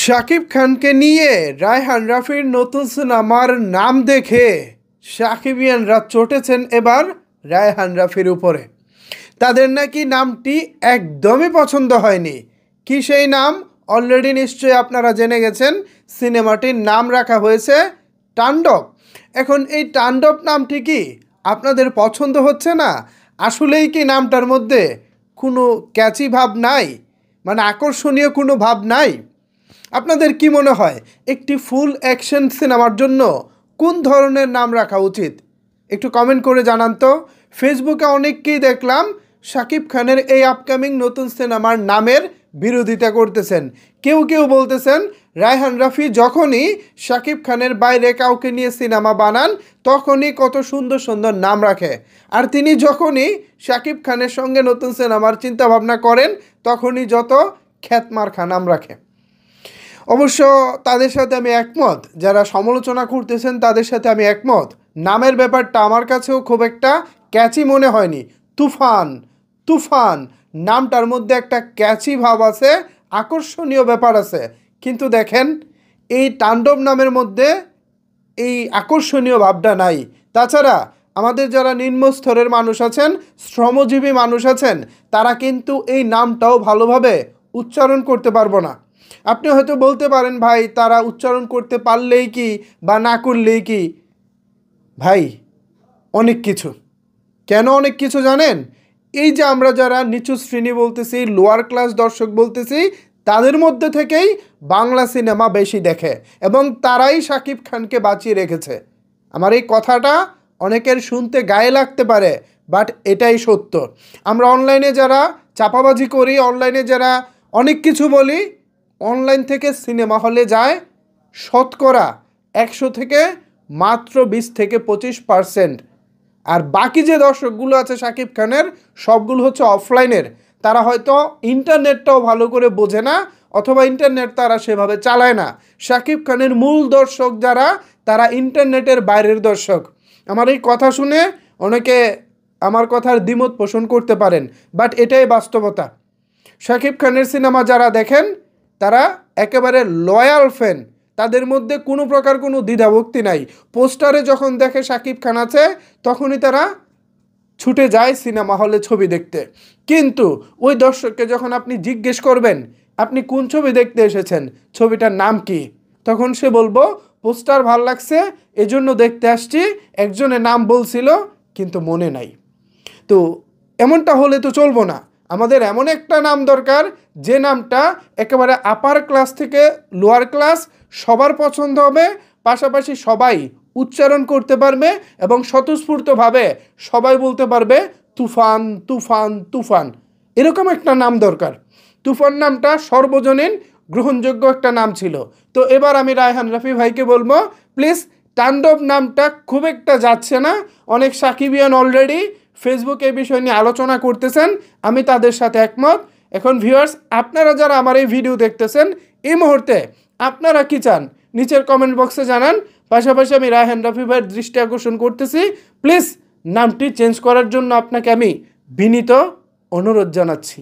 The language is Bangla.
শাকিব খানকে নিয়ে রায়হান রাফির নতুন সিনেমার নাম দেখে সাকিবিয়ানরা চটেছেন এবার রায়হান রাফির উপরে। তাদের নাকি নামটি একদমই পছন্দ হয়নি। কি সেই নাম? অলরেডি নিশ্চয়ই আপনারা জেনে গেছেন। সিনেমাটির নাম রাখা হয়েছে তাণ্ডব। এখন এই তাণ্ডব নামটি কি আপনাদের পছন্দ হচ্ছে না? আসলেই কি নামটার মধ্যে কোনো ক্যাচি ভাব নাই, মানে আকর্ষণীয় কোনো ভাব নাই? আপনাদের কি মনে হয় একটি ফুল অ্যাকশন সিনেমার জন্য কোন ধরনের নাম রাখা উচিত? একটু কমেন্ট করে জানান তো। ফেসবুকে অনেককেই দেখলাম শাকিব খানের এই আপকামিং নতুন সিনেমার নামের বিরোধিতা করতেছেন। কেউ কেউ বলতেছেন রায়হান রাফি যখনই শাকিব খানের বাইরে কাউকে নিয়ে সিনেমা বানান তখনই কত সুন্দর সুন্দর নাম রাখে, আর তিনি যখনই শাকিব খানের সঙ্গে নতুন সিনেমার চিন্তা ভাবনা করেন তখনই যত খ্যাতমার্কা নাম রাখে। অবশ্য তাদের সাথে আমি একমত, যারা সমালোচনা করতেছেন তাদের সাথে আমি একমত। নামের ব্যাপারটা আমার কাছেও খুব একটা ক্যাচি মনে হয়নি। তুফান, তুফান নামটার মধ্যে একটা ক্যাচি ভাব আছে, আকর্ষণীয় ব্যাপার আছে, কিন্তু দেখেন এই তাণ্ডব নামের মধ্যে এই আকর্ষণীয় ভাবটা নাই। তাছাড়া আমাদের যারা নিম্ন স্তরের মানুষ আছেন, শ্রমজীবী মানুষ আছেন, তারা কিন্তু এই নামটাও ভালোভাবে উচ্চারণ করতে পারবো না। আপনি হয়তো বলতে পারেন ভাই তারা উচ্চারণ করতে পারলেই কি বা না করলেই কি? ভাই অনেক কিছু। কেন অনেক কিছু জানেন? এই যে আমরা যারা নিচু শ্রেণী বলতেছি, লোয়ার ক্লাস দর্শক বলতেছি, তাদের মধ্যে থেকেই বাংলা সিনেমা বেশি দেখে এবং তারাই শাকিব খানকে বাঁচিয়ে রেখেছে। আমার এই কথাটা অনেকের শুনতে গায়ে লাগতে পারে, বাট এটাই সত্য। আমরা অনলাইনে যারা চাপাবাজি করি, অনলাইনে যারা অনেক কিছু বলি, অনলাইন থেকে সিনেমা হলে যায় শতকরা 100 থেকে মাত্র 20 থেকে 25%। আর বাকি যে দর্শকগুলো আছে শাকিব খানের, সবগুলো হচ্ছে অফলাইনের। তারা হয়তো ইন্টারনেটটাও ভালো করে বোঝে না, অথবা ইন্টারনেট তারা সেভাবে চালায় না। শাকিব খানের মূল দর্শক যারা, তারা ইন্টারনেটের বাইরের দর্শক। আমার এই কথা শুনে অনেকে আমার কথার দ্বিমত পোষণ করতে পারেন, বাট এটাই বাস্তবতা। শাকিব খানের সিনেমা যারা দেখেন তারা একেবারে লয়াল ফ্যান, তাদের মধ্যে কোনো প্রকার কোনো দ্বিধাভক্তি নাই। পোস্টারে যখন দেখে শাকিব খান আছে তখনই তারা ছুটে যায় সিনেমা হলে ছবি দেখতে। কিন্তু ওই দর্শককে যখন আপনি জিজ্ঞেস করবেন আপনি কোন ছবি দেখতে এসেছেন, ছবিটার নাম কি, তখন সে বলবো পোস্টার ভাল লাগছে এজন্য দেখতে আসছি, একজনের নাম বলছিল কিন্তু মনে নাই। তো এমনটা হলে তো চলবো না। আমাদের এমন একটা নাম দরকার যে নামটা একেবারে আপার ক্লাস থেকে লোয়ার ক্লাস সবার পছন্দ হবে, পাশাপাশি সবাই উচ্চারণ করতে পারবে এবং স্বতঃস্ফূর্তভাবে সবাই বলতে পারবে তুফান, তুফান, তুফান। এরকম একটা নাম দরকার। তুফান নামটা সর্বজনীন গ্রহণযোগ্য একটা নাম ছিল। তো এবার আমি রায়হান রাফি ভাইকে বলবো প্লিজ তাণ্ডব নামটা খুব একটা যাচ্ছে না। অনেক সাকিবিয়ান অলরেডি ফেসবুকে এই বিষয় নিয়ে আলোচনা করতেছেন, আমি তাদের সাথে একমত। এখন ভিউয়ার্স, আপনারা যারা আমার এই ভিডিও দেখতেছেন এই মুহূর্তে আপনারা কি চান নিচের কমেন্ট বক্সে জানান। পাশাপাশি আমি রায়হান রাফি ভাইয়ের দৃষ্টি আকর্ষণ করতেছি, প্লিজ নামটি চেঞ্জ করার জন্য আপনাকে আমি বিনীত অনুরোধ জানাচ্ছি।